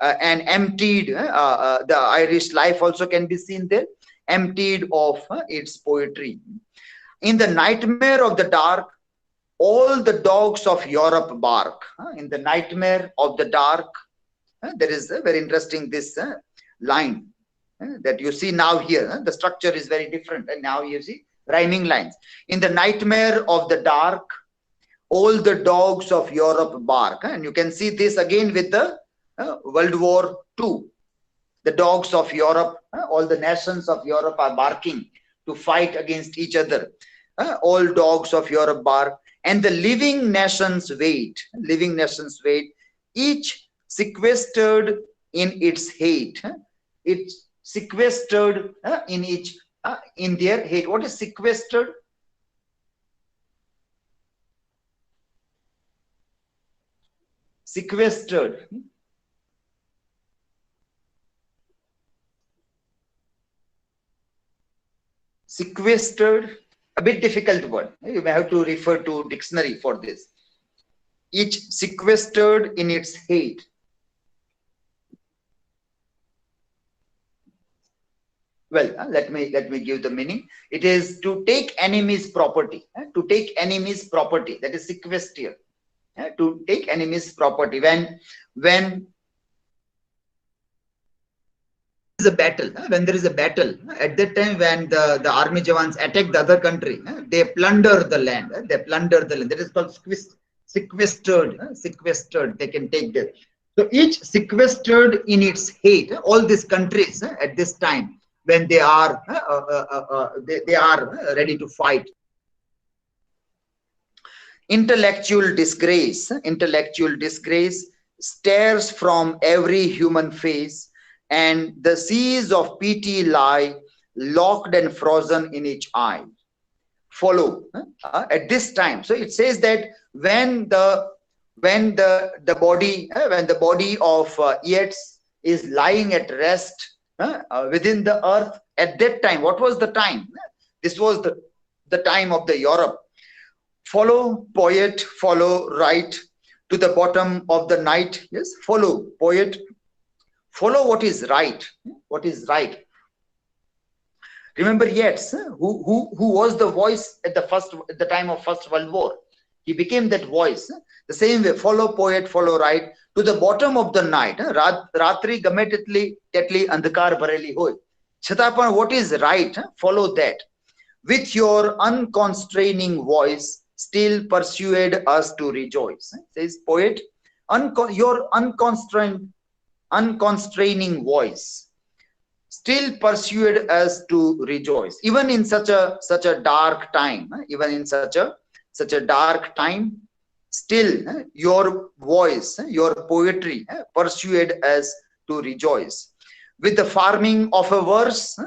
and emptied, the Irish life also can be seen there, emptied of its poetry. In the nightmare of the dark, all the dogs of Europe bark. In the nightmare of the dark, there is a very interesting this line that you see now here. The structure is very different, and now you see rhyming lines. In the nightmare of the dark, all the dogs of Europe bark. And you can see this again with the World War II. The dogs of Europe, all the nations of Europe are barking to fight against each other. All dogs of Europe bark, and the living nations wait. Living nations wait, each sequestered in its hate. It's sequestered in their hate. What is sequestered? Sequestered. Sequestered, a bit difficult word. You may have to refer to dictionary for this. Each sequestered in its hate. Well, let me give the meaning. It is to take enemy's property. To take enemy's property. That is sequester. To take enemy's property. When there is a battle, at that time when the army Jawans attack the other country, they plunder the land. That is called sequestered. Sequestered. They can take that. So each sequestered in its hate. All these countries at this time, when they are ready to fight. Intellectual disgrace stares from every human face, and the seas of pity lie locked and frozen in each eye. Follow at this time. So it says that when the body of Yeats is lying at rest within the earth, at that time, what was the time? This was the time of the Europe. Follow, poet, follow, right to the bottom of the night. Yes, follow, poet, follow what is right. What is right? Remember Yeats, who was the voice at the time of First World War. He became that voice. The same way, follow, poet, follow, right to the bottom of the night. Ratri game tetli andhakar bhareli hoy. Chhatan પણ what is right? Follow that. With your unconstraining voice, still persuade us to rejoice. Says poet, your unconstraining voice still persuade us to rejoice, even in such a dark time. Even in such a dark time, Still, your voice, your poetry persuade us to rejoice. With the farming of a verse,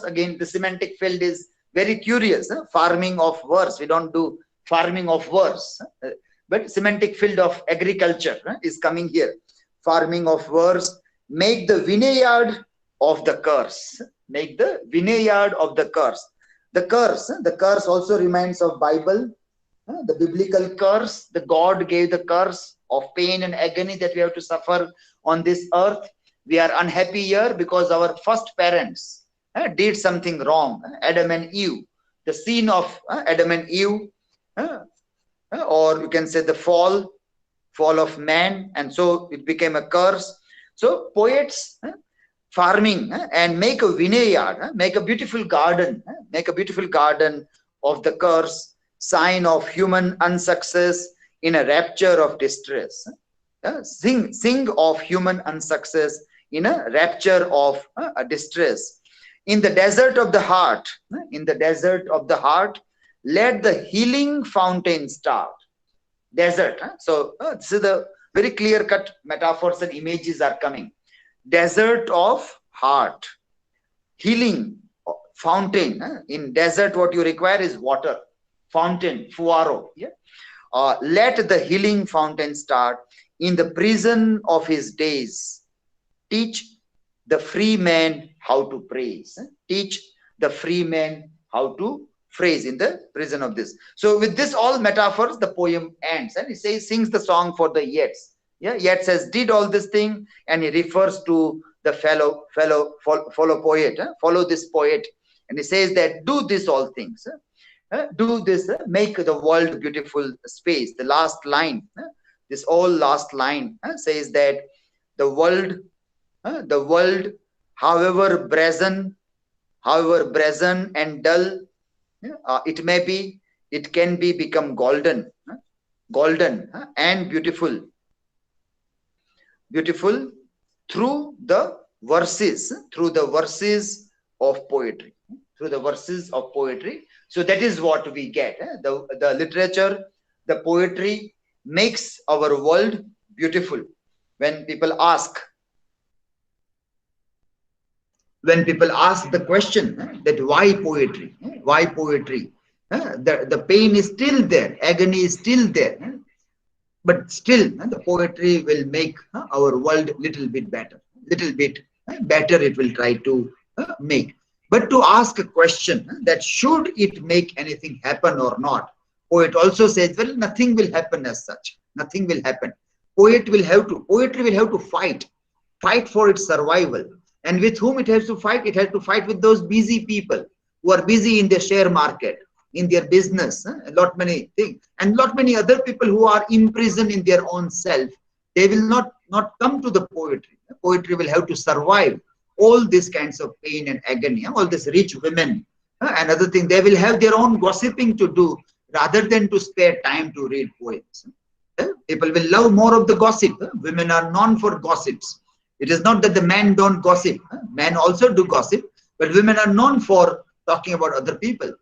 again, the semantic field is very curious. Farming of verse, we don't do farming of verse, but semantic field of agriculture is coming here. Farming of verse, make the vineyard of the curse. Make the vineyard of the curse. The curse also reminds of Bible, the biblical curse. The God gave the curse of pain and agony that we have to suffer on this earth. We are unhappy here because our first parents did something wrong. Adam and Eve, the sin of Adam and Eve, or you can say the fall of man, and so it became a curse. So poets farming and make a vineyard, make a beautiful garden, of the curse, sign of human unsuccess in a rapture of distress. Sing of human unsuccess in a rapture of distress. In the desert of the heart, let the healing fountain start. Desert. So this is the very clear-cut metaphors and images are coming. Desert of heart, healing fountain. In desert, what you require is water. Fountain, fuaro. Yeah? Let the healing fountain start. In the prison of his days, teach the free man how to praise. Teach the free man how to phrase in the prison of this. So with this all metaphors, the poem ends, and he says, sings the song for the Yeats. Yeah, Yeats says, did all this thing, and he refers to the follow poet, follow this poet, and he says that do this all things, do this, make the world beautiful space. The last line, this all last line says that the world, however brazen and dull it may be, it can be become golden and beautiful through the verses of poetry. So that is what we get. The literature, the poetry makes our world beautiful. When people ask the question that why poetry, the pain is still there, agony is still there, but still the poetry will make our world little bit better it will try to make. But to ask a question that should it make anything happen or not, poet also says, well, nothing will happen as such, nothing will happen. Poetry will have to fight for its survival. And with whom it has to fight? It has to fight with those busy people who are busy in their share market, in their business, a lot many things, and lot many other people who are imprisoned in their own self. They will not come to the poetry. Poetry will have to survive all these kinds of pain and agony, all these rich women and other things. They will have their own gossiping to do rather than to spare time to read poems. People will love more of the gossip. Women are known for gossips. It is not that the men don't gossip. Men also do gossip, but women are known for talking about other people.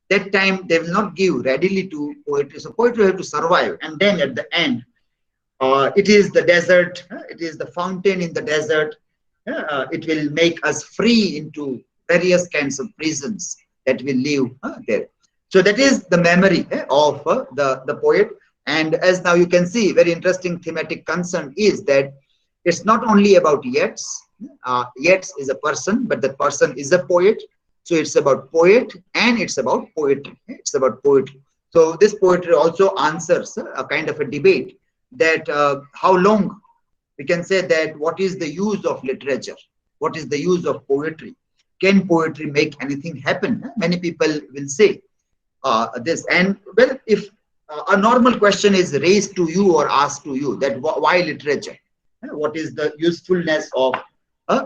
That time they will not give readily to poetry. So poetry will have to survive. And then at the end, it is the desert. It is the fountain in the desert. It will make us free into various kinds of prisons that will live there. So that is the memory of the poet. And as now you can see, very interesting thematic concern is that it's not only about Yeats. Yeats is a person, but that person is a poet. So it's about poet and it's about poetry. It's about poetry. So this poetry also answers a kind of a debate that how long we can say that what is the use of literature? What is the use of poetry? Can poetry make anything happen? Many people will say this. And well, if a normal question is raised to you or asked to you that why literature? What is the usefulness of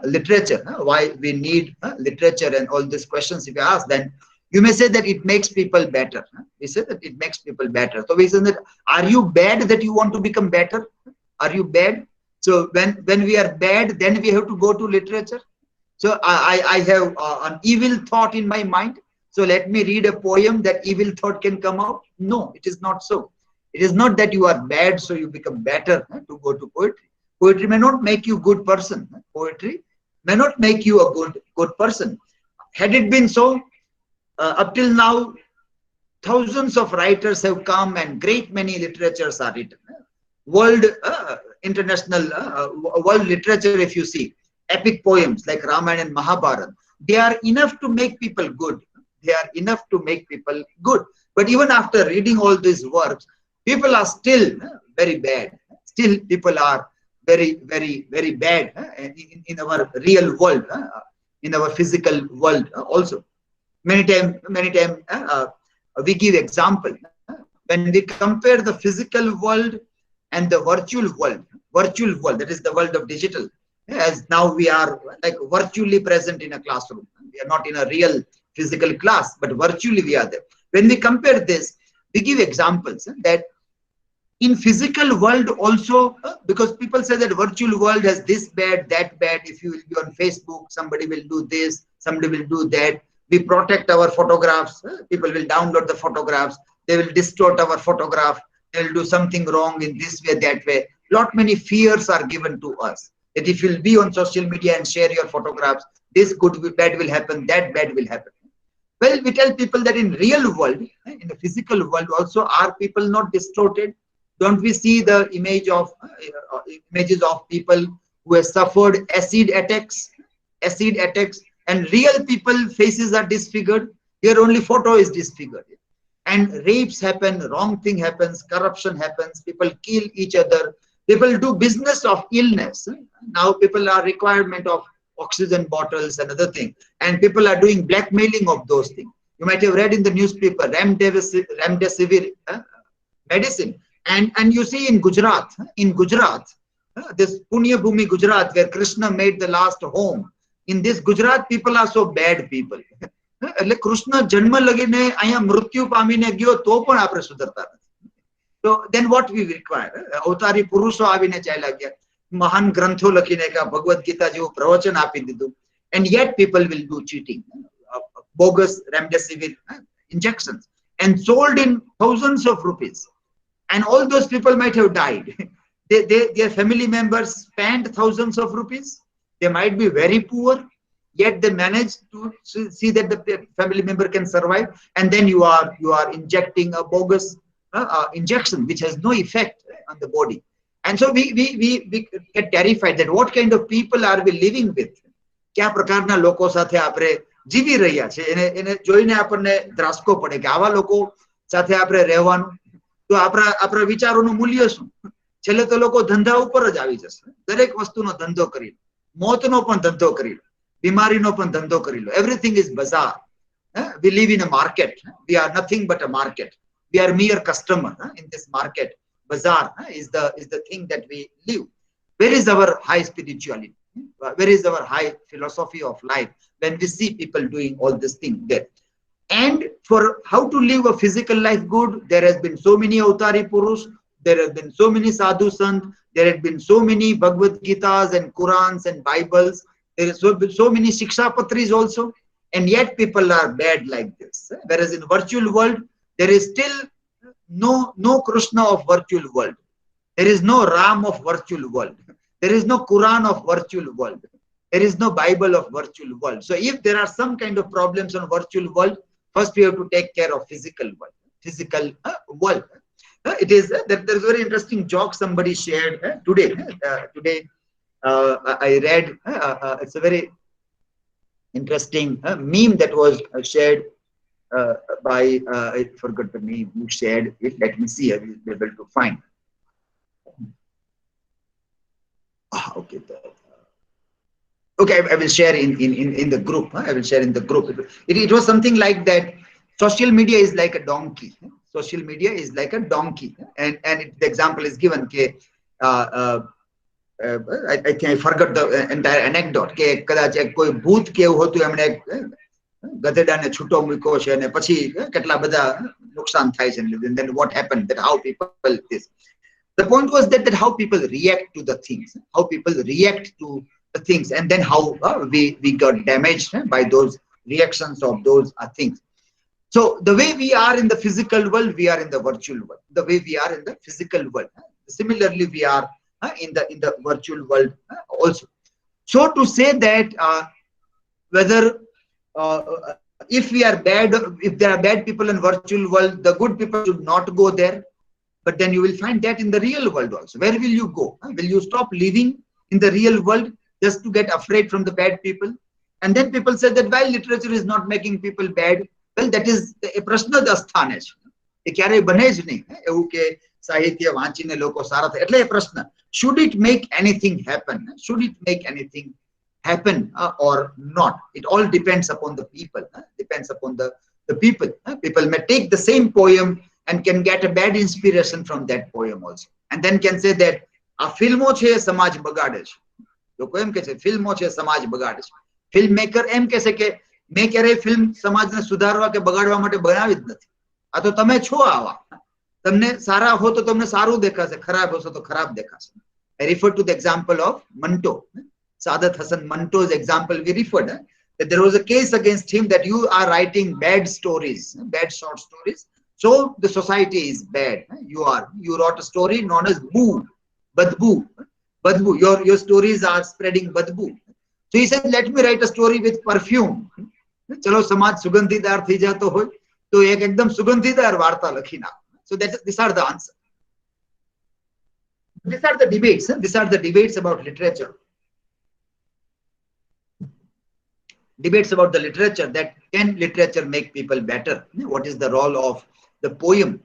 literature? Why we need literature and all these questions, if you ask, then you may say that it makes people better. We say that it makes people better. So we say that, are you bad that you want to become better? Are you bad? So when we are bad, then we have to go to literature. So I have an evil thought in my mind. So let me read a poem that evil thought can come out. No, it is not so. It is not that you are bad, so you become better to go to poetry. Poetry may not make you a good person. Poetry may not make you a good person. Had it been so, up till now, thousands of writers have come and great many literatures are written. World, international, world literature, if you see, epic poems like Ramayana and Mahabharata, they are enough to make people good. They are enough to make people good. But even after reading all these works, people are still very bad. Still, people are very, very, very bad in our real world, in our physical world also. Many times, we give example. When we compare the physical world and the virtual world, that is the world of digital, as now we are like virtually present in a classroom. We are not in a real physical class, but virtually we are there. When we compare this, we give examples that in physical world also, because people say that virtual world has this bad, that bad. If you will be on Facebook, somebody will do this, somebody will do that. We protect our photographs. People will download the photographs. They will distort our photograph. They will do something wrong in this way, that way. Lot many fears are given to us. That if you'll be on social media and share your photographs, this good, bad will happen, that bad will happen. Well, we tell people that in real world, in the physical world also, are people not distorted? Don't we see the images of people who have suffered acid attacks, and real people faces are disfigured. Here only photo is disfigured. And rapes happen, wrong thing happens, corruption happens, people kill each other, people do business of illness. Now people are requirement of oxygen bottles and other thing, and people are doing blackmailing of those things. You might have read in the newspaper, remdesivir medicine. And you see in Gujarat, this Punya Bhumi Gujarat, where Krishna made the last home. In this Gujarat, people are so bad people. એટલે કૃષ્ણ જન્મ લગીને અહીંયા મૃત્યુ પામીને ગયો તો પણ આપણે સુધરતા નથી. So then what we require? અવતારી પુરુષો આવીને ચાલ્યા ગયા, મહાન ગ્રંથો લખીને ભગવદ ગીતા જેવું પ્રવચન આપી દીધું. And yet people will do cheating, bogus remdesivir injections, and sold in thousands of rupees. And all those people might have died. Their family members spent thousands of rupees. They might be very poor, yet they manage to see that the family member can survive. And then you are injecting a bogus injection which has no effect on the body. And so we get terrified that what kind of people are we living with? क्या प्रकारना लोको साथे आपरे जीवी રહ્યા છે એને જોઈને આપણને ધ્રાસકો પડે કે આવા લોકો સાથે આપણે રહેવાનું. તો આપણા વિચારોનું મૂલ્ય શું? છેલ્લે તો લોકો ધંધા ઉપર જ આવી જશે. દરેક વસ્તુનો ધંધો કરી લો, મોતનો પણ ધંધો કરી લો, બીમારીનો પણ ધંધો કરી લો. Everything is bazaar. We live in a market. We are nothing but a market. We are mere customer in this market. Bazaar is the thing that we live. Where is our high spirituality? Where is our high philosophy of life when we see people doing all this thing there? And for how to live a physical life good, there has been so many Avtari Purush, there have been so many Sadhu Sant, there have been so many Bhagavad Gitas and Qurans and Bibles, there is so many Shiksha Patris also, and yet people are bad like this. Whereas in virtual world, there is still no Krishna of virtual world. There is no Ram of virtual world. There is no Quran of virtual world. There is no Bible of virtual world. So if there are some kind of problems on virtual world, first we have to take care of physical world. It is there's a very interesting joke somebody shared today. I read it's a very interesting meme that was shared by I forgot the name who shared it. Let me see. I will be able to find. Okay. Okay, I will share in the group. I will share in the group. It was something like that. Social media is like a donkey. Social media is like a donkey, and the example is given. I think I forgot the entire anecdote. કે કદાચ કોઈ ભૂત કેવું હતું એમણે ગધેડાને છૂટો મૂક્યો છે અને પછી કેટલા બધા નુકસાન થાય છે. And then what happened? That how people this. The point was that how people react to the things, how people react to the things, and then how we got damaged by those reactions of those things. So the way we are in the physical world, we are in the virtual world. The way we are in the physical world, similarly we are in the virtual world also. So to say that whether if we are bad, if there are bad people in virtual world, the good people should not go there. But then you will find that in the real world also. Where will you go? Will you stop living in the real world just to get afraid from the bad people? And then people say that while literature is not making people bad, well, that is a prashna જ સ્થાને છે. એ ક્યારેય બને જ નહીં એવું કે સાહિત્ય વાંચીને લોકો સારા થાય. એટલે એ પ્રશ્ન, should it make anything happen? Should it make anything happen or not? It all depends upon the people. Depends upon the people. People may take the same poem and can get a bad inspiration from that poem also, and then can say that આ ફિલ્મો છે એ સમાજ બગાડે છે. લોકો એમ કહે છે ફિલ્મો છે સમાજ બગાડે છે. ફિલ્મ મેકર એમ કહે છે કે મેં ક્યારેય ફિલ્મ સમાજને સુધારવા કે બગાડવા માટે બનાવી જ નથી. આ તો તમે છો આવા. તમને સારા હો તો તમને સારું દેખાશે, ખરાબ હશો તો ખરાબ દેખાશે. I refer to the example of Manto. Saadat Hasan Manto's example we referred, that there was a case against him that you are writing bad stories, bad short stories. So the society is bad. You wrote a story known as Badbu. Your stories are spreading Badbu. So he said, let me write a story with perfume. चलो समाज सुगंधीदार थी जातो हो तो एक एकदम सुगंधीदार वार्ता लखी नाखो. So these are the answers. These are the debates. These are the debates about literature. Debates about the literature, that can literature make people better? What is the role of the poet?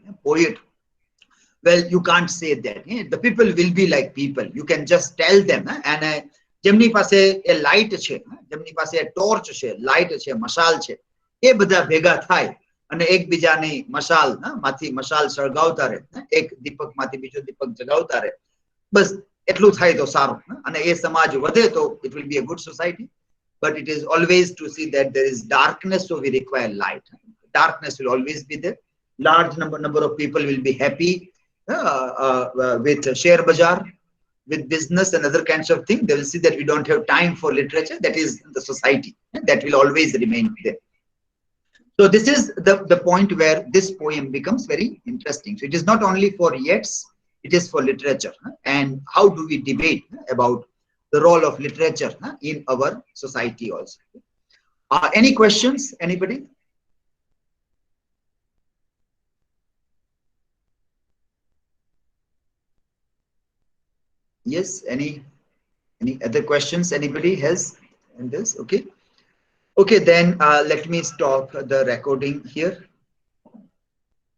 Well, you can't say that. The people will be like people. You can just tell them. And જેમની પાસે એ light છે, જેમની પાસે એ torch છે, light છે, મશાલ છે, એ બધા ભેગા થાય અને એકબીજાની મશાલ માંથી મશાલ સળગાવતા રહે, એક દીપક માંથી બીજો દીપક જગાવતા રહે, બસ એટલું થાય તો સારું. અને એ સમાજ વધે તો it will be a good society. But it is always to see that there is darkness, so we require light. Darkness will always be there. Large number of people will be happy with share bazaar, with business and other kinds of things. They will see that we don't have time for literature. That is the society. That will always remain there. So this is the point where this poem becomes very interesting. So it is not only for Yeats, it is for literature. And how do we debate about the role of literature in our society also? Any questions, anybody? Yes, any other questions anybody has in this? Okay, then let me stop the recording here.